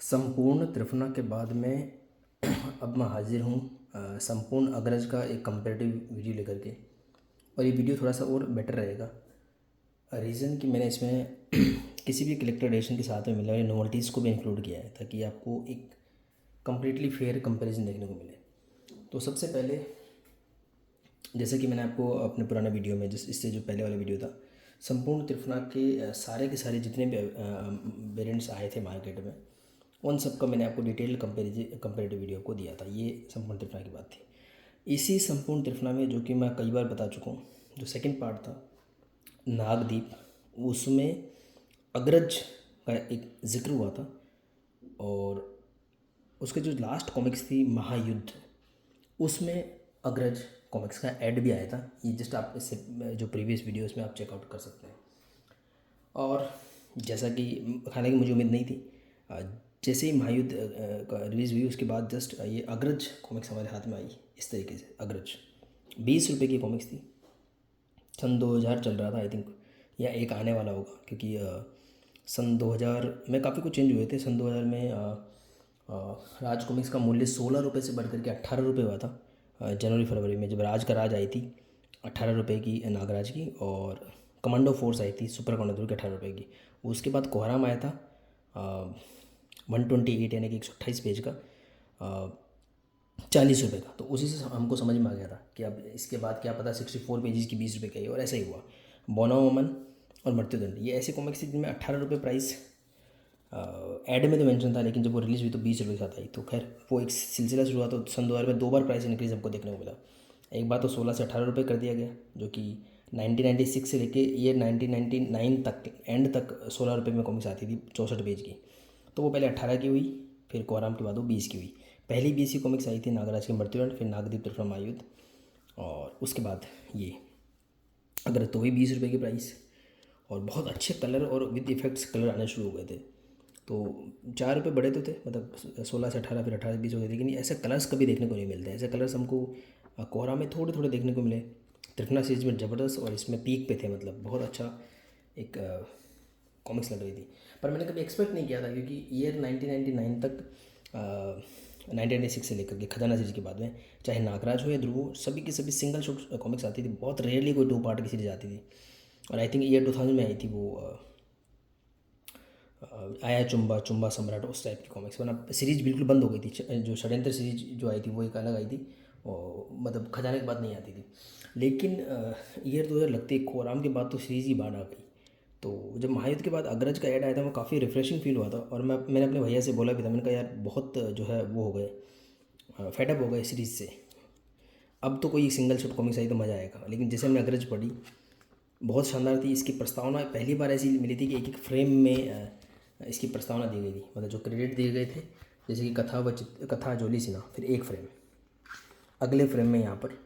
संपूर्ण त्रिफना के बाद में अब मैं हाजिर हूँ संपूर्ण अग्रज का एक कंपेरेटिव वीडियो लेकर के। और ये वीडियो थोड़ा सा और बेटर रहेगा। रीज़न कि मैंने इसमें किसी भी कलेक्टर एडिशन के साथ में मिलने वाली नोवेल्टीज़ को भी इंक्लूड किया है ताकि आपको एक कम्प्लीटली फेयर कंपैरिजन देखने को मिले। तो सबसे पहले जैसे कि मैंने आपको अपने पुराने वीडियो में इससे जो पहले वाला वीडियो था, संपूर्ण त्रिफना के सारे जितने भी वेरिएंट्स आए थे मार्केट में, उन सब का मैंने आपको डिटेल्ड कंपेरेटिव वीडियो को दिया था। ये संपूर्ण त्रिफना की बात थी। इसी संपूर्ण त्रिफना में जो कि मैं कई बार बता चुका हूँ, जो सेकंड पार्ट था नागदीप, उसमें अग्रज का एक जिक्र हुआ था। और उसके जो लास्ट कॉमिक्स थी महायुद्ध, उसमें अग्रज कॉमिक्स का ऐड भी आया था। ये जस्ट आप इससे जो प्रीवियस वीडियोस में आप चेकआउट कर सकते हैं। और जैसा कि हालांकि मुझे उम्मीद नहीं थी, जैसे ही महायुद्ध का रिलीज़ हुई उसके बाद जस्ट ये अग्रज कॉमिक्स हमारे हाथ में आई। इस तरीके से अग्रज 20 रुपये की कॉमिक्स थी। सन 2000 चल रहा था आई थिंक, या एक आने वाला होगा, क्योंकि सन 2000 में काफ़ी कुछ चेंज हुए थे। सन 2000 में राज कॉमिक्स का मूल्य 16 रुपये से बढ़ करके 18 रुपये हुआ था। जनवरी फरवरी में जब राज का राज आई थी 18 रुपये की नागराज की, और कमांडो फोर्स आई थी सुपर कमांडो की 18 रुपये की। उसके बाद कोहराम आया था 128 यानी कि 128 पेज का 40 रुपये का। तो उसी से हमको समझ में आ गया था कि अब इसके बाद क्या पता 64 पेजेस की 20 रुपये का ही, और ऐसा ही हुआ। बोनावोमन और मृत्युदंड ये ऐसे कॉमिक्स थी जिनमें 18 रुपये प्राइस ऐड में तो मेंशन था, लेकिन जब वो रिलीज़ हुई तो 20 रुपये के साथ आई। तो खैर वो एक सिलसिला शुरू हुआ। तो सन 2000 में 2 बार प्राइस इंक्रीज़ हमको देखने को मिला। एक बार तो 16 से 18 रुपये कर दिया गया, जो कि 1996 से लेके ये 1999 तक एंड तक 16 रुपये में कॉमिक्स आती थी 64 पेज की। तो वो पहले 18 की हुई, फिर कोहराम के बाद वो 20 की हुई। पहली 20 की कॉमिक्स आई थी नागराज की मृत्युदंड, फिर नागदीप त्रिफला महायुद्ध, और उसके बाद ये अगर तो वही 20 रुपये की प्राइस। और बहुत अच्छे कलर और विद इफ़ेक्ट्स कलर आने शुरू हो गए थे। तो 4 रुपये बड़े तो थे, मतलब 16 से 18 फिर 18 से 20 हो गए, लेकिन ऐसे कलर्स कभी देखने को नहीं मिलते। ऐसे कलर्स हमको कोहरा में थोड़े थोड़े देखने को मिले। त्रिफला सीरीज में ज़बरदस्त, और इसमें पीक पे थे, मतलब बहुत अच्छा एक कॉमिक्स लग रही थी। पर मैंने कभी एक्सपेक्ट नहीं किया था, क्योंकि ईयर 1999 तक 1996 से लेकर के खजाना सीरीज के बाद में चाहे नागराज हो या ध्रुव हो, सभी की सभी सिंगल शॉट कॉमिक्स आती थी। बहुत रेयरली कोई 2 पार्ट की सीरीज आती थी। और आई थिंक ईयर 2000 में आई थी वो आया चुम्बा चुम्बा सम्राट, उस टाइप की कॉमिक्स। वरना सीरीज बिल्कुल बंद हो गई थी। जो षड्यंत्र सीरीज जो आई थी वो एक अलग आई थी, और मतलब खजाने के बाद नहीं आती थी। लेकिन ईयर 2000 लगते ही कोहराम के बाद तो सीरीज़ ही बाढ़ आ गई। तो जब महायुद्ध के बाद अग्रज का ऐड आया था वो काफ़ी रिफ्रेशिंग फील हुआ था। और मैंने अपने भैया से बोला भी था, मैंने कहा यार बहुत जो है वो हो गए फेडअप हो गए सीरीज़ से, अब तो कोई सिंगल शॉट कॉमिक्स आई तो मज़ा आएगा। लेकिन जैसे हमने अग्रज पढ़ी, बहुत शानदार थी। इसकी प्रस्तावना पहली बार ऐसी मिली थी कि एक एक फ्रेम में इसकी प्रस्तावना दी गई थी, मतलब जो क्रेडिट दिए गए थे, जैसे कि कथा जोली सिन्हा, फिर एक फ्रेम, अगले फ्रेम में यहाँ पर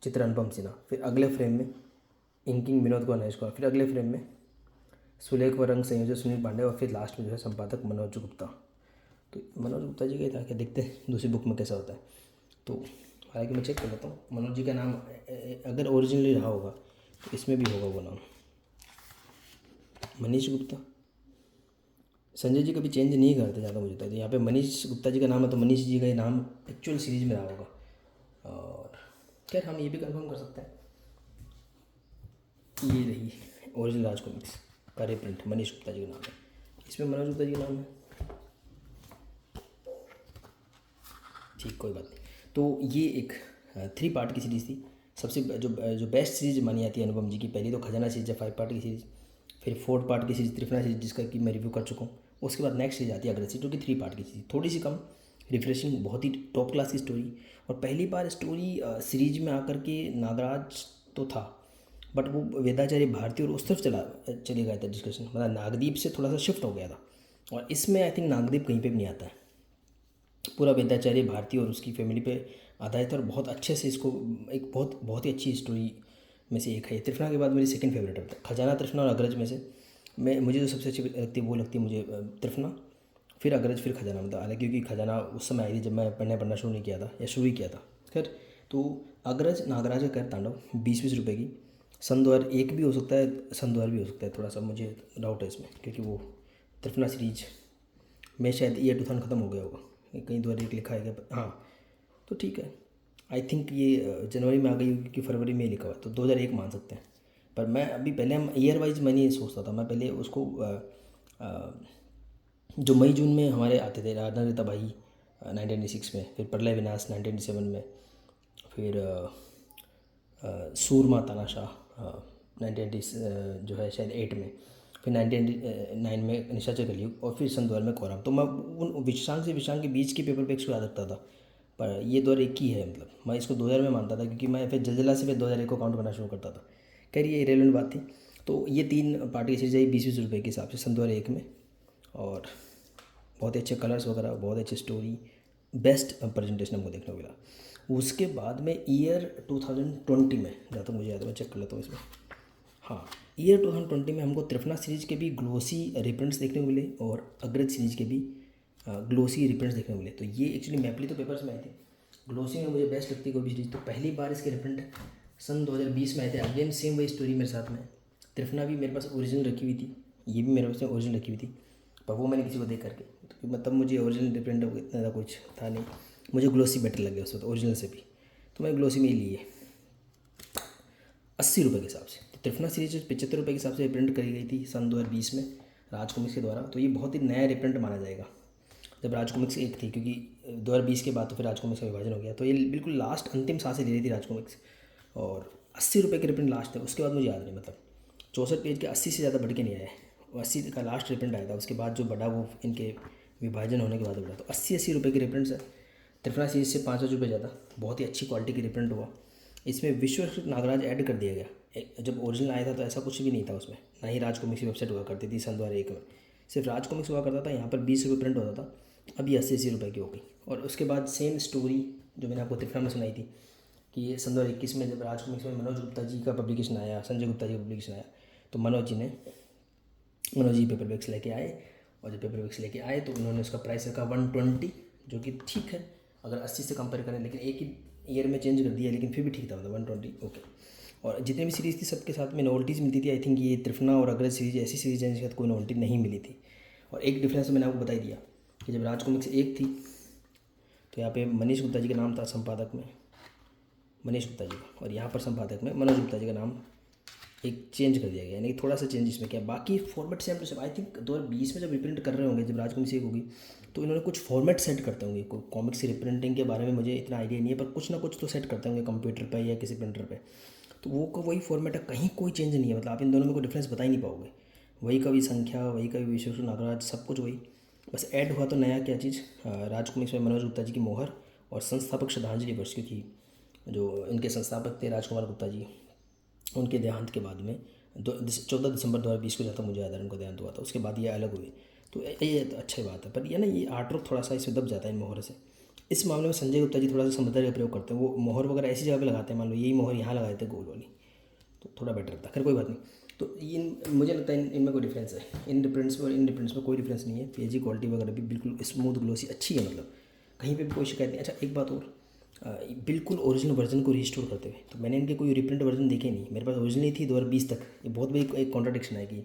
चित्र अनुपम सिन्हा, फिर अगले फ्रेम में इंकिंग विनोद गणेश कुमार, फिर अगले फ्रेम में सुलेख व रंग संयोजक सुनील पांडे, और फिर लास्ट में जो है संपादक मनोज गुप्ता। तो मनोज गुप्ता जी का ही था क्या, देखते हैं दूसरी बुक में कैसा होता है। तो हालांकि मैं चेक कर लेता हूँ मनोज जी का नाम अगर ओरिजिनली रहा होगा तो इसमें भी होगा वो नाम, मनीष गुप्ता। संजय जी कभी चेंज नहीं करते ज़्यादा मुझे तो यहाँ पे मनीष गुप्ता जी का नाम है, तो मनीष जी का ही नाम एक्चुअल सीरीज में रहा होगा। और खैर हम ये भी कंफर्म कर सकते हैं, ये रही ओरिजिनल राज कॉमिक्स का रिप्रिंट, मनीष गुप्ता जी का नाम है, इसमें मनोज गुप्ता जी का नाम है। ठीक, कोई बात नहीं। तो ये एक 3 पार्ट की सीरीज़ थी। सबसे जो बेस्ट सीरीज मानी जाती है अनुपम जी की, पहली तो खजाना सीरीज है 5 पार्ट की सीरीज़, फिर 4 पार्ट की सीरीज त्रिफला सीरीज जिसका कि मैं रिव्यू कर चुका हूँ। उसके बाद नेक्स्ट सीरीज आती है अग्रज, जो कि 3 पार्ट की सीरीज, थोड़ी सी कम रिफ्रेशिंग, बहुत ही टॉप क्लास की स्टोरी। और पहली बार स्टोरी सीरीज में आकर के नागराज तो था, बट वो वेदाचार्य भारती और उस तरफ चले गया था डिस्कशन, मतलब नागदीप से थोड़ा सा शिफ्ट हो गया था। और इसमें आई थिंक नागदीप कहीं पे भी नहीं आता है, पूरा वेदाचार्य भारती और उसकी फैमिली पे आधारित है। और बहुत अच्छे से इसको एक बहुत ही अच्छी स्टोरी में से एक है। त्रिफला के बाद मेरी सेकंड फेवरेट है खजाना। त्रिफला और अग्रज में से मुझे जो सबसे अच्छी लगती है वो लगती है मुझे त्रिफला, फिर अग्रज, फिर खजाना। मतलब हालांकि क्योंकि खजाना उस समय आई थी जब मैं पढ़ना शुरू नहीं किया था, या शुरू ही किया था। खैर, तो अग्रज नागराज का कैर तांडव 20-20 रुपये की, सन 2001 भी हो सकता है, सन 2000 भी हो सकता है, थोड़ा सा मुझे डाउट है इसमें, क्योंकि वो त्रिफला सीरीज मैं शायद ईयर 2000 ख़त्म हो गया होगा, कहीं 2001 लिखा है क्या, हाँ तो ठीक है। आई थिंक ये जनवरी में आ गई होगी कि फरवरी में लिखा हुआ, तो 2001 मान सकते हैं। पर मैं अभी पहले हम ईयर वाइज मैं नहीं सोचता था, मैं पहले उसको जो मई जून में हमारे आते थे, राधा रीता भाई 1996 में, फिर प्रलय विनाश 1997 में, फिर सूरमा तानाशाह 1990 जो है शायद 8 में, फिर 1999 में निशाचर कलयुग, और फिर सन 2000 में कोराम। तो मैं उन विषांग से विषांग के बीच के पेपर बैक्स को याद रखता था, पर ये 2001 की है, मतलब मैं इसको 2000 में मानता था, क्योंकि मैं फिर जलजला से फिर 2001 को काउंट करना शुरू करता था। खैर ये इरेलेवेंट बात थी। तो ये 3 पार्टी की सीरीज आई 20-20 रुपये के हिसाब से सन 2001 में, और बहुत ही अच्छे कलर्स वगैरह, बहुत अच्छी स्टोरी, बेस्ट प्रेजेंटेशन हमको देखने को मिला। उसके बाद में ईयर 2020 में, जहाँ तक मुझे याद है, मैं चेक कर लेता हूँ इसमें, हाँ ईयर 2020 में हमको त्रिफना सीरीज़ के भी ग्लोसी रिप्रिंट्स देखने को मिले, और अग्रज सीरीज़ के भी ग्लोसी रिप्रिंट्स देखने को मिले। तो ये एक्चुअली मैपली तो पेपर्स में आए थे, ग्लोसी में मुझे बेस्ट लगती है कोई भी सीरीज़। तो पहली बार इसके रिप्रिंट सन 2020 में आए थे, अगेन सेम वही स्टोरी मेरे साथ में। त्रिफना भी मेरे पास ओरिजिनल रखी हुई थी, ये भी मेरे पास ओरिजिनल रखी हुई थी, पर वो मैंने किसी को देख करके, तो मतलब मुझे ओरिजिनल रिप्रिंट इतना ज़्यादा कुछ था नहीं, मुझे ग्लोसी बेटर लगे उस वक्त ओरिजिनल से भी, तो मैं ग्लोसी में ही लिए 80 रुपये के हिसाब से। तो त्रिफना सीरीज 75 रुपये के हिसाब से रिप्रिंट करी गई थी सन 2020 में राज कॉमिक्स के द्वारा। तो ये बहुत ही नया रिप्रिंट माना जाएगा, जब राज कॉमिक्स एक थी, क्योंकि 2020 के बाद तो फिर राज कॉमिक्स का विभाजन हो गया। तो ये बिल्कुल लास्ट अंतिम सांसें ले रही थी राज कॉमिक्स, और 80 रुपये के रिप्रिंट लास्ट है। उसके बाद मुझे याद नहीं, मतलब 64 पेज के 80 से ज़्यादा बढ़ के नहीं आए, वो 80 का लास्ट रिप्रिंट आया था। उसके बाद जो बढ़ा वो इनके विभाजन होने के बाद बढ़ा। तो 80 रुपये के रिप्रिंट्स है। त्रिफला सीरीज से 5 रुपये ज़्यादा, बहुत ही अच्छी क्वालिटी की रिप्रिंट हुआ। इसमें विश्व नागराज ऐड कर दिया गया। जब ओरिजिनल आया था तो ऐसा कुछ भी नहीं था उसमें, ना ही राज कॉमिक्स की वेबसाइट हुआ करती थी सन 2001 में, सिर्फ राज कॉमिक्स हुआ करता था। यहाँ पर 20 रुपये प्रिंट होता था, अभी 80 रुपये की हो गई। और उसके बाद सेम स्टोरी जो मैंने आपको त्रिफला में सुनाई थी, कि ये सन 2021 में जब राज कॉमिक्स में मनोज गुप्ता जी का पब्लिकेशन आया, संजय गुप्ता जी का पब्लिकेशन आया, तो मनोज जी पेपर बैग्स लेके आए। और जब पेपर बैग्स लेके आए तो उन्होंने उसका प्राइस रखा 120, जो कि ठीक है अगर 80 से कंपेयर करें, लेकिन एक ही ईयर में चेंज कर दिया, लेकिन फिर भी ठीक था, मतलब 120 ओके। और जितनी भी सीरीज़ थी सबके साथ में नोवेल्टीज़ मिलती थी। आई थिंक ये त्रिफना और अग्रज सीरीज ऐसी सीरीज है जिसके साथ कोई नोवेल्टी नहीं मिली थी। और एक डिफरेंस मैंने आपको बता ही दिया कि जब राज कॉमिक्स एक थी तो यहाँ पे मनीष गुप्ता जी का नाम था संपादक में, मनीष गुप्ता जी का, और यहाँ पर संपादक में मनोज गुप्ता जी का नाम एक चेंज कर दिया गया, यानी कि थोड़ा सा चेंज इसमें किया। बाकी format same to same. I think 2020 में जब रिप्रिंट कर रहे होंगे, जब राज कॉमिक्स एक होगी, तो इन्होंने कुछ फॉर्मेट सेट करते होंगे। कॉमिक्स रिप्रिंटिंग के बारे में मुझे इतना आइडिया नहीं है, पर कुछ ना कुछ तो सेट करते होंगे कंप्यूटर पर या किसी प्रिंटर पर। तो वो का वही फॉर्मेट है, कहीं कोई चेंज नहीं है। मतलब आप इन दोनों में कोई डिफरेंस बता ही नहीं पाओगे। वही का भी संख्या, वही का भी विश्व नागराज, सब कुछ वही, बस ऐड हुआ तो नया क्या चीज़, राज कॉमिक्स में मनोज गुप्ता जी की मोहर और संस्थापक श्रद्धांजलि वर्ष, क्योंकि जो इनके संस्थापक थे राजकुमार गुप्ता जी, उनके देहांत के बाद में 14 दिसंबर 2020 को, जहाँ तक मुझे याद है उनको देहांत हुआ था। उसके बाद ये अलग हुए, तो ये तो अच्छी बात है। पर ये ना, ये आर्ट वर्क थोड़ा सा इसमें दब जाता है इन मोहर से। इस मामले में संजय गुप्ता जी थोड़ा सा समझदारी का प्रयोग करते हैं। वो मोहर वगैरह ऐसी जगह पे लगाते हैं, मान लो यही मोहर यहाँ लगाए थे गोल वाली, तो थोड़ा बेटर लगता है। खैर कोई बात नहीं। तो इन मुझे लगता है इनमें कोई डिफरेंस है, इन रिप्रिंट्स में और इन रिप्रिंट्स में कोई डिफरेंस नहीं है। पेजी क्वालिटी वगैरह भी बिल्कुल स्मूथ ग्लोसी अच्छी है, मतलब कहीं पे भी कोई शिकायत नहीं। अच्छा एक बात और, बिल्कुल ओरिजिनल वर्जन को रिस्टोर करते हुए, तो मैंने इनके कोई रिप्रिंट वर्जन देखे नहीं। मेरे पास ओरिजिनल ही थी 2020 तक। ये बहुत बड़ी एक कॉन्ट्राडिक्शन है कि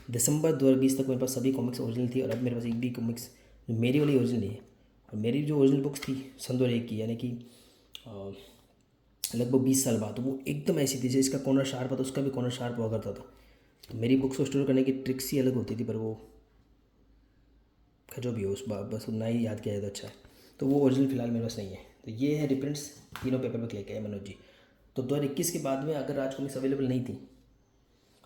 दिसंबर 2020 तक मेरे पास सभी कॉमिक्स ओरिजिनल थी, और अब मेरे पास एक भी कॉमिक्स जो मेरी वाली ओरिजिनल नहीं है। और मेरी जो ओरिजिनल बुक्स थी सन 2001 की, यानी कि लगभग 20 साल बाद, तो वो एकदम ऐसी थी जैसे इसका कॉर्नर शार्प था, उसका भी कॉर्नर शार्प हुआ करता था। तो मेरी बुक्स को स्टोर करने की ट्रिक्स ही अलग होती थी, पर वो खैर जो भी हो, उस बात बस उतना ही याद किया जाए तो अच्छा है। तो वो ओरिजिनल फिलहाल मेरे पास नहीं है। तो ये है रिप्रिंट्स, तीनों पेपर पे लेके आए मनोज जी। तो 2021 के बाद में अगर राज कॉमिक्स अवेलेबल नहीं थी,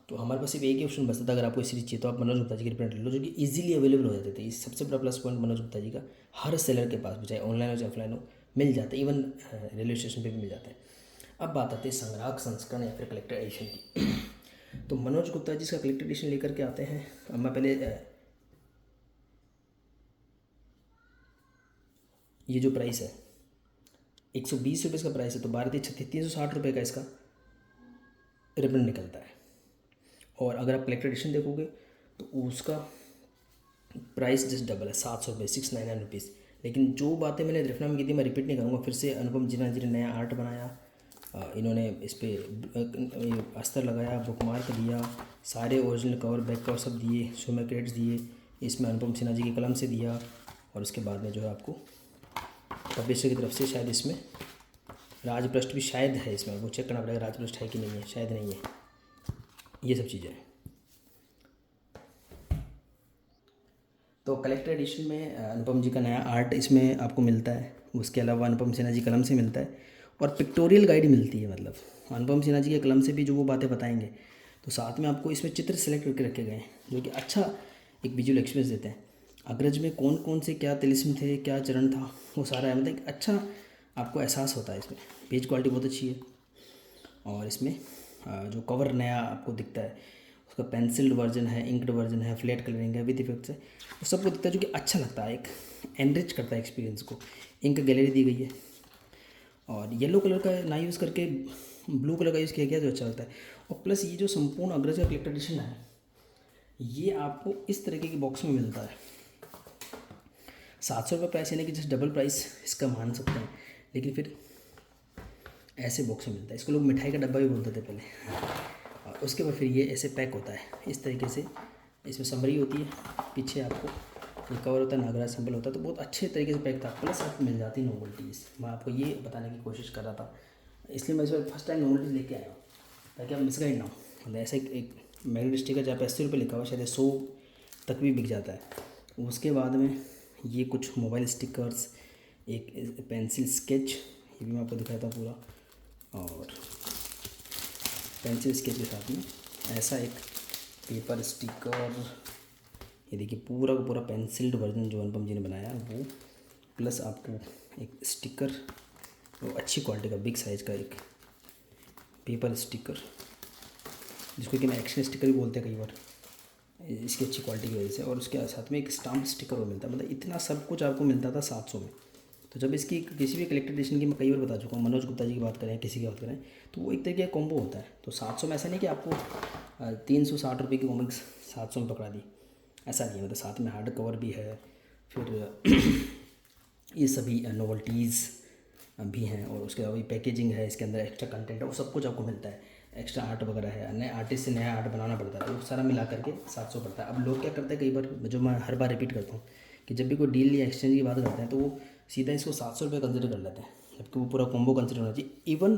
तो हमारे पास सिर्फ एक ही ऑप्शन बचता था, अगर आपको सीरीज चाहिए तो आप मनोज गुप्ता जी की रिप्रिंट ले लो, जो कि इजीली अवेलेबल हो जाते थे। इस सबसे बड़ा प्लस पॉइंट मनोज गुप्ता जी का, हर सेलर के पास, चाहे ऑनलाइन हो चाहे ऑफलाइन हो, मिल जाता है। इवन रेलवे स्टेशन पर भी मिल जाता है। अब बात आती है संग्राहक संस्करण या फिर कलेक्टर एडिशन की। तो मनोज गुप्ता जी इसका कलेक्टर एडिशन लेकर के आते हैं। अब मैं पहले ये जो प्राइस है 120 रुपये इसका प्राइस है, तो 12×360 रुपये का इसका रिप्रिंट निकलता है। और अगर आप कलेक्टर एडिशन देखोगे तो उसका प्राइस जस्ट डबल है, 700 रुपये, 699 रुपीज़। लेकिन जो बातें मैंने त्रिफना में की थी मैं रिपीट नहीं करूँगा। फिर से अनुपम जिन्ना जी ने नया आर्ट बनाया, इन्होंने इस पर अस्तर लगाया, बुक मार्क दिया, सारे ओरिजिनल कवर बैक कवर सब दिए, सुमे क्रेड्स दिए, इसमें अनुपम सिन्हा जी की कलम से दिया, और उसके बाद में जो है आपको पब्लिशर की तरफ से शायद इसमें राजपृष्ठ भी शायद है, इसमें वो चेक करना पड़ेगा राजपृष्ठ है कि नहीं है, शायद नहीं है। ये सब चीज़ें। तो कलेक्टर एडिशन में अनुपम जी का नया आर्ट इसमें आपको मिलता है, उसके अलावा अनुपम सिन्हा जी कलम से मिलता है, और पिक्टोरियल गाइड मिलती है। मतलब अनुपम सिन्हा जी के कलम से भी जो वो बातें बताएंगे, तो साथ में आपको इसमें चित्र सेलेक्ट करके रखे गए हैं जो कि अच्छा एक विजुअल एक्सपीरियंस देते हैं। अग्रज में कौन कौन से क्या तिलिस्म थे, क्या चरण था, वो सारा है। मतलब एक अच्छा आपको एहसास होता है इसमें। पेज क्वालिटी बहुत अच्छी है, और इसमें जो कवर नया आपको दिखता है, उसका पेंसिल्ड वर्जन है, इंक्ड वर्जन है, फ्लैट कलरिंग है, विद इफेक्ट्स है, वो सबको दिखता है, जो कि अच्छा लगता है, एक एनरिच करता है एक्सपीरियंस को। इंक गैलरी दी गई है, और येलो कलर का ना यूज़ करके ब्लू कलर का यूज़ किया गया, जो अच्छा लगता है। और प्लस ये जो संपूर्ण अग्रज का कलेक्टर एडिशन है, ये आपको इस तरीके की बॉक्स में मिलता है। 700 रुपये प्राइस, यानी कि जस्ट डबल प्राइस इसका मान सकते हैं, लेकिन फिर ऐसे बॉक्स में मिलता है। इसको लोग मिठाई का डब्बा भी बोलते थे पहले। और उसके बाद फिर ये ऐसे पैक होता है इस तरीके से। इसमें समरी होती है, पीछे आपको ये कवर होता है, नागराज सिंबल होता है, तो बहुत अच्छे तरीके से पैक था। प्लस आपको मिल जाती नोवेल्टीज़। मैं आपको ये बताने की कोशिश कर रहा था, इसलिए मैं इस बार फर्स्ट टाइम नोवेल्टीज़ लेके आया हूँ, ताकि आप मिसगाइड ना हो। मतलब ऐसा एक मैग्नेट स्टिकर जहाँ पे 80 रुपये लिखा हुआ, शायद 100 तक भी बिक जाता है। उसके बाद में ये कुछ मोबाइल स्टिकर्स, एक पेंसिल स्केच, ये भी मैं आपको दिखाता हूँ पूरा, और पेंसिल स्केच के साथ में ऐसा एक पेपर स्टिकर, ये देखिए पूरा का पूरा पेंसिल्ड वर्जन जो अनुपम जी ने बनाया वो, प्लस आपको एक स्टिकर, वो अच्छी क्वालिटी का बिग साइज़ का एक पेपर स्टिकर, जिसको कि मैं एक्शन स्टिकर भी बोलते हैं कई बार, इसकी अच्छी क्वालिटी की वजह से। और उसके साथ में एक स्टाम्प स्टिकर वो मिलता है। मतलब इतना सब कुछ आपको मिलता था 700 में। तो जब इसकी किसी भी कलेक्टर एडिशन की मैं कई बार बता चुका हूँ, मनोज गुप्ता जी की बात करें, किसी की बात करें, तो वो एक तरीके का कॉम्बो होता है। तो 700 में ऐसा नहीं कि आपको 360 रुपये की कॉमिक्स 700 में पकड़ा दी, ऐसा नहीं है। मतलब साथ में हार्ड कवर भी है, फिर ये सभी नोवेल्टीज़ भी हैं, और उसके अलावा पैकेजिंग है, इसके अंदर एक्स्ट्रा कंटेंट है, वो सब कुछ आपको मिलता है। एक्स्ट्रा आर्ट वगैरह है, नए आर्टिस्ट से नया आर्ट बनाना पड़ता है, वो सारा मिला करके 700 पड़ता है। अब लोग क्या करते हैं, कई बार जो मैं हर बार रिपीट करता हूँ, कि जब भी कोई डील या एक्सचेंज की बात करते हैं तो वो सीधा इसको 700 रुपये कंसिडर कर लेते हैं, जबकि वो पूरा कॉम्बो कंसिडर होना चाहिए। इवन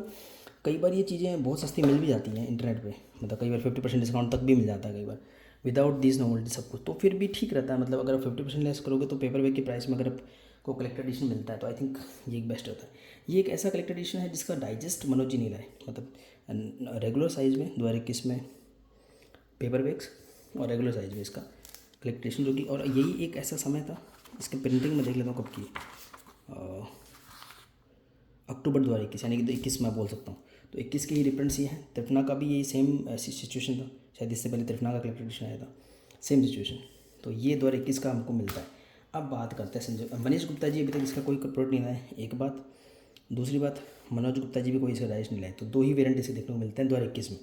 कई बार ये चीज़ें बहुत सस्ती मिल भी जाती हैं इंटरनेट पे, मतलब कई बार 50% डिस्काउंट तक भी मिल जाता है कई बार, विदाउट दिस नोवेल्टी सब कुछ, तो फिर भी ठीक रहता है। मतलब अगर आप 50% लेस करोगे तो पेपर बैग की प्राइस में अगर आपको कलेक्टर एडिशन मिलता है, तो आई थिंक ये एक बेस्ट रहता है। ये एक ऐसा कलेक्टर एडिशन है जिसका डाइजेस्ट मनोज जी नहीं लाए, मतलब रेगुलर साइज़ में 2021 में पेपर बैग्स, और रेगुलर साइज़ में इसका कलेक्टर एडिशन, जो कि, और यही एक ऐसा समय था, इसके प्रिंटिंग में देख लेता हूँ कब की, अक्टूबर 2021, यानी कि तो 21 मैं बोल सकता हूँ। तो 21 के ही रिप्रिंट्स ये हैं। त्रिफना का भी यही सेम ऐसी सिचुएशन था, शायद इससे पहले त्रिफना का कलेक्टर एडिशन आया था, सेम सिचुएशन। तो ये 2021 का हमको मिलता है। अब बात करते हैं संजय मनीष गुप्ता जी, अभी तक इसका कोई प्रोडक्ट नहीं लाए, एक बात। दूसरी बात, मनोज गुप्ता जी भी कोई इसका डाइजेस्ट नहीं लाए, तो 2 ही वेरिएंट इसे देखने को मिलते हैं 2021 में।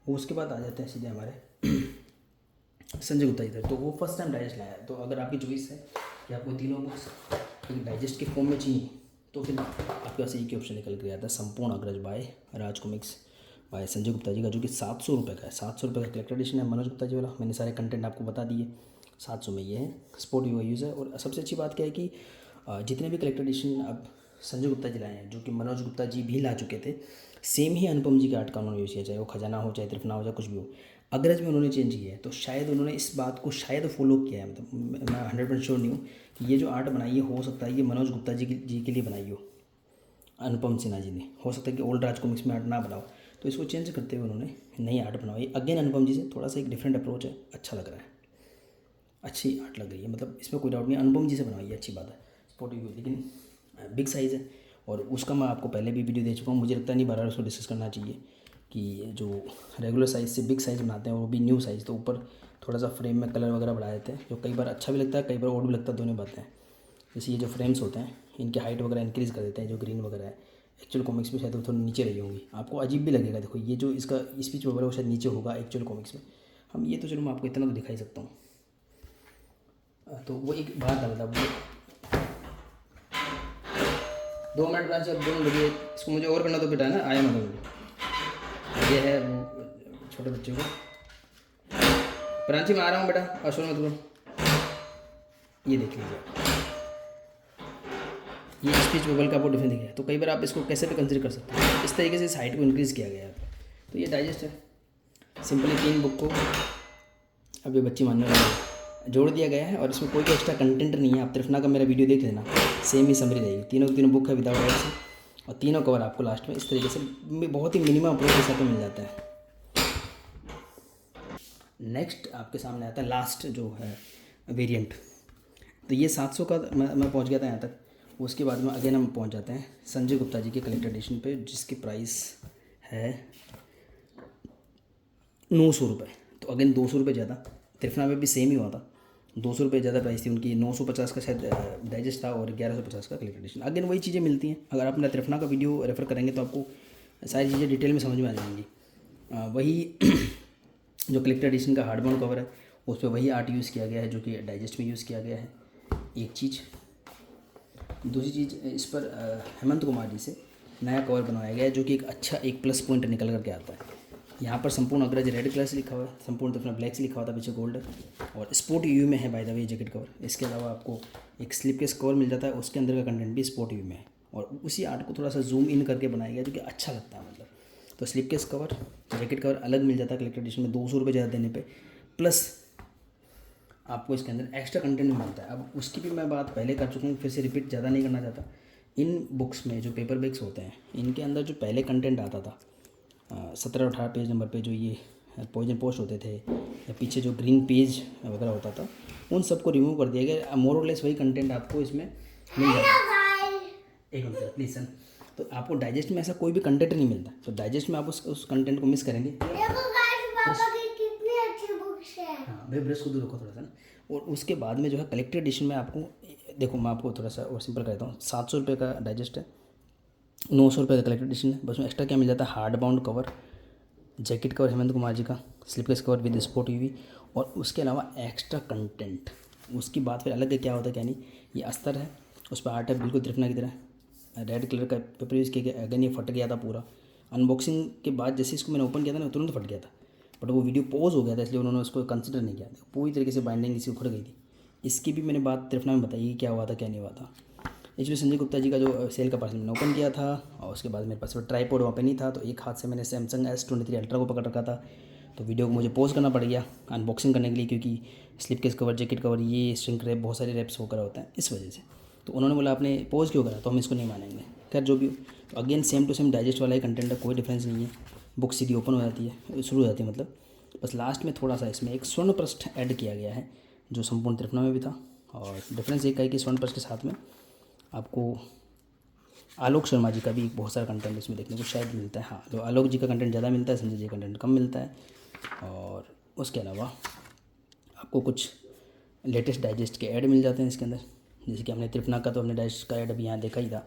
वो उसके बाद आ जाते हैं सीधे हमारे संजय गुप्ता जी थे, तो वो फर्स्ट टाइम डाइजेस्ट लाया है। तो अगर आपकी चॉइस है कि आपको तीनों बुक्स एक डाइजेस्ट के फॉर्म में चाहिए, तो फिर आपके पास एक ही ऑप्शन निकल के आता है, Sampoorna Agraj by Raj comics by Sanjay Gupta ji का, जो कि 700 रुपये का है। 700 रुपये का कलेक्टर एडिशन है मनोज गुप्ता जी वाला। मैंने सारे कंटेंट आपको बता दिए। 700 में ये है, स्पोर्ट यूज़ है। और सबसे अच्छी बात क्या है कि जितने भी कलेक्टर एडिशन अब संजय गुप्ता जी लाए हैं, जो कि मनोज गुप्ता जी भी ला चुके थे, सेम ही अनुपम जी के आर्ट का उन्होंने यूज़ किया, चाहे वो खजाना हो, चाहे त्रिफना हो, चाहे कुछ भी हो। अग्रज में उन्होंने चेंज किया है, तो शायद उन्होंने इस बात को शायद फॉलो किया है। मतलब मैं 100% श्योर नहीं हूँ कि ये जो आर्ट बनाई है, हो सकता है ये मनोज गुप्ता जी के लिए बनाई हो, अनुपम सिन्हा जी ने। हो सकता है कि ओल्ड राज कॉमिक्स में आर्ट ना बनाओ, तो इसको चेंज करते हुए उन्होंने नई आर्ट बनाई। अगेन अनुपम जी से थोड़ा सा एक डिफरेंट अप्रोच है, अच्छा लग रहा है, अच्छी आर्ट लग रही है। मतलब इसमें कोई डाउट नहीं, अनुपम जी से बनवाई है, अच्छी बात है, स्पोर्टिव हुई, लेकिन बिग साइज़ है। और उसका मैं आपको पहले भी वीडियो दे चुका हूँ। मुझे लगता नहीं बार बार उसको डिस्कस करना चाहिए कि जो रेगुलर साइज़ से बिग साइज़ बनाते हैं, वो भी न्यू साइज़, तो ऊपर थोड़ा सा फ्रेम में कलर वगैरह बढ़ा देते हैं, जो कई बार अच्छा भी लगता है, कई बार और भी लगता है, दोनों बातें हैं। जैसे ये जो फ्रेम्स होते हैं, इनकी हाइट वगैरह इंक्रीज़ कर देते हैं, जो ग्रीन वगैरह है। एक्चुअल कॉमिक्स में शायद वो थोड़ी नीचे रही होंगी, आपको अजीब भी लगेगा। देखो ये जो इसका स्पीच वगैरह वो शायद नीचे होगा एक्चुअल कॉमिक्स में। हम ये तो चलो मैं आपको इतना तो दिखा ही सकता हूँ। तो वो एक बात है, मतलब 2 मिनट ब्रांच, अब 2 मिनट लगे इसको, मुझे और करना तो बेटा है ना, आया मतलब ये है वो छोटे बच्चे को। ब्रांची में आ रहा हूँ बेटा, अशोर मत करो। ये देख लीजिए, ये स्पीच बबल का आपको डिफरेंस दिख है। तो कई बार आप इसको कैसे भी कंसिडर कर सकते हैं। इस तरीके से इस हाइट को इंक्रीज़ किया गया है। तो ये डाइजेस्ट है, सिंपली 3 बुक को अब ये बच्ची मानने वाली जोड़ दिया गया है और इसमें कोई भी एक्स्ट्रा कंटेंट नहीं है। आप त्रिफना का मेरा वीडियो देख लेना, सेम ही समरी रहेगी। तीनों की तीनों बुक है विदाउट एड्स, और तीनों कवर आपको लास्ट में इस तरीके से बहुत ही मिनिमम अप्रोच के साथ मिल जाता है। नेक्स्ट आपके सामने आता है लास्ट जो है वेरिएंट। तो ये 700 का मैं पहुंच गया था यहाँ तक। उसके बाद में अगेन हम पहुंच जाते हैं संजय गुप्ता जी के कलेक्टर एडिशन पे, जिसकी प्राइस है 900 रुपये। तो अगेन 200 रुपये ज़्यादा, त्रिफना में भी सेम ही हुआ था, 200 रुपये ज़्यादा प्राइस थी उनकी। 950 का शायद डाइजेस्ट था और 1150 का कलेक्टर एडिशन। अगेन वही चीज़ें मिलती हैं। अगर आप मेरा त्रिफना का वीडियो रेफ़र करेंगे तो आपको सारी चीज़ें डिटेल में समझ में आ जाएंगी। वही जो कलेक्टर एडिशन का हार्ड बाउंड कवर है उस पर वही आर्ट यूज़ किया गया है जो कि डाइजेस्ट में यूज़ किया गया है, एक चीज़। दूसरी चीज़, इस पर हेमंत कुमार जी से नया कवर बनवाया गया है जो कि एक अच्छा एक प्लस पॉइंट निकल करके आता है। यहाँ पर संपूर्ण अग्रज रेड कलर से लिखा हुआ है, संपूर्ण त्रिफना ब्लैक से लिखा हुआ था, पीछे गोल्ड और स्पोर्ट यू में है by the way jacket cover. इसके अलावा आपको एक स्लिप केस कवर मिल जाता है, उसके अंदर का कंटेंट भी स्पोर्ट यू में है और उसी आर्ट को थोड़ा सा जूम इन करके बनाया गया जो कि अच्छा लगता है। मतलब तो slip case cover, jacket cover अलग मिल जाता है कलेक्टर एडिशन में 200 रुपये ज़्यादा देने पे, प्लस आपको इसके अंदर एक्स्ट्रा कंटेंट भी मिलता है। अब उसकी भी मैं बात पहले कर चुका हूँ, फिर से रिपीट ज़्यादा नहीं करना चाहता। इन बुक्स में जो पेपर बैग्स होते हैं इनके अंदर जो पहले कंटेंट आता था 17-18 पेज नंबर पे, जो ये पॉइजन पोस्ट होते थे या पीछे जो ग्रीन पेज वगैरह होता था, उन सबको रिमूव कर दिया गया। मोर और लेस वही कंटेंट आपको इसमें मिल जाता है। एक मिनट प्लीज सर। तो आपको डाइजेस्ट में ऐसा कोई भी कंटेंट नहीं मिलता, तो डाइजेस्ट में आप उस कंटेंट को मिस करेंगे। हाँ भाई, ब्रश को दूर रखो थोड़ा सा ना। और उसके बाद में जो है कलेक्टर एडिशन में आपको, देखो मैं आपको थोड़ा सा और सिंपल करता हूँ। 700 रुपये का डाइजेस्ट है, 900 रुपये का कलेक्टर एडिशन है। बस में एक्स्ट्रा क्या मिल जाता है, hard bound cover, jacket cover Hemant Kumar ji का, slipcase cover with spot UV, और उसके अलावा एक्स्ट्रा कंटेंट। उसकी बात फिर अलग है क्या होता है क्या नहीं। ये अस्तर है, उस पर आर्ट है बिल्कुल त्रिफना की तरह, रेड कलर का पेपर यूज़ किया गया। अगेन ये फट गया था पूरा अनबॉक्सिंग के बाद, जैसे इसको मैंने ओपन किया था ना तुरंत फट गया था, बट वो वीडियो पॉज हो गया था इसलिए उन्होंने उसको कंसिडर नहीं किया था। पूरी तरीके से बाइंडिंग इसकी उखड़ गई थी। इसकी भी मैंने बात त्रिफना में बताई कि क्या हुआ था क्या नहीं हुआ था। एक्चुअली संजय गुप्ता जी का जो सेल का पार्सल मैंने ओपन किया था और उसके बाद मेरे पास वो ट्राइपॉड वहाँ पे नहीं था, तो एक हाथ से मैंने सैमसंग S23 अल्ट्रा को पकड़ रखा था, तो वीडियो को मुझे पॉज करना पड़ गया अनबॉक्सिंग करने के लिए, क्योंकि slip case cover, jacket cover, ये स्ट्रिंग रैप, बहुत सारे रैप्स होकर होते हैं इस वजह से। तो उन्होंने बोला आपने पॉज क्यों करा, तो हम इसको नहीं मानेंगे। खैर जो भी हो, तो again same to same digest वाला ही कंटेंट है, कोई डिफरेंस नहीं है। बुक सीधी ओपन हो जाती है, शुरू हो जाती है मतलब। बस लास्ट में थोड़ा सा इसमें एक स्वर्ण पृष्ठ ऐड किया गया है जो संपूर्ण त्रिफना में भी था, और डिफरेंस एक है कि स्वर्ण पृष्ठ के साथ में आपको आलोक शर्मा जी का भी बहुत सारा कंटेंट इसमें देखने को शायद मिलता है। हाँ, जो आलोक जी का कंटेंट ज़्यादा मिलता है, संजय जी का कंटेंट कम मिलता है। और उसके अलावा आपको कुछ लेटेस्ट डाइजेस्ट के ऐड मिल जाते हैं इसके अंदर, जैसे कि हमने त्रिफना का तो हमने डाइजेस्ट का ऐड अभी यहाँ देखा ही था।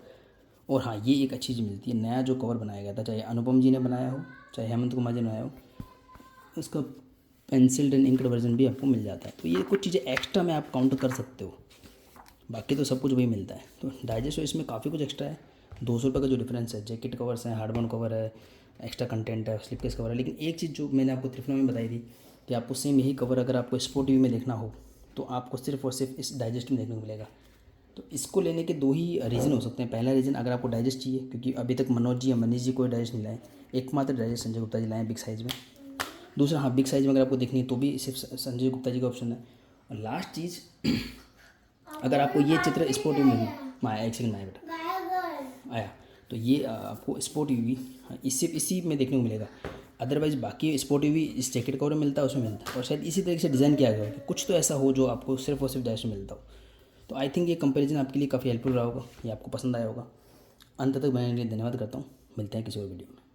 और हाँ, ये एक अच्छी चीज़ मिलती है, नया जो कवर बनाया गया था, चाहे अनुपम जी ने बनाया हो चाहे हेमंत कुमार जी ने बनाया हो, उसका पेंसिल्ड एंड इंक्ड वर्जन भी आपको मिल जाता है। तो ये कुछ चीज़ें एक्स्ट्रा में आप काउंट कर सकते हो, बाकी तो सब कुछ वही मिलता है। तो डाइजेस्ट इसमें काफ़ी कुछ एक्स्ट्रा है। 200 रुपये का जो डिफरेंस है, जैकेट कवर्स हैं, हार्डबाउंड कवर है, एक्स्ट्रा कंटेंट है, स्लिप केस कवर है। लेकिन एक चीज़ जो मैंने आपको त्रिफना में बताई थी कि आपको सेम यही कवर अगर आपको स्पोर्ट व्यू में देखना हो तो आपको सिर्फ और सिर्फ इस डाइजेस्ट में देखने को मिलेगा। तो इसको लेने के दो ही रीज़न हो सकते हैं। पहला रीज़न, अगर आपको डाइजेस्ट चाहिए, क्योंकि अभी तक मनोज जी या मनीष जी कोई डाइजेस्ट नहीं लाए, एकमात्र डाइजेस्ट संजय गुप्ता जी लाए बिग साइज़ में। दूसरा, हाँ, बिग साइज़ में अगर आपको देखनी है तो भी सिर्फ संजय गुप्ता जी का ऑप्शन है। और लास्ट चीज़, अगर आपको ये चित्र स्पोर्ट व्यू में आया, एक सेकंड आया बेटा आया, तो ये आपको स्पोर्ट यूवी इसी में देखने को मिलेगा। अदरवाइज़ बाकी स्पोर्ट यूवी इस जैकेट कवर में मिलता है, उसमें मिलता है, और शायद इसी तरीके से डिज़ाइन किया गया है कि कुछ तो ऐसा हो जो आपको सिर्फ और सिर्फ डाइजेस्ट में मिलता हो। तो आई थिंक ये कंपैरिजन आपके लिए काफ़ी हेल्पफुल रहा होगा, ये आपको पसंद आया होगा। अंत तक बनने के लिए धन्यवाद करता हूँ। मिलते हैं किसी और वीडियो में।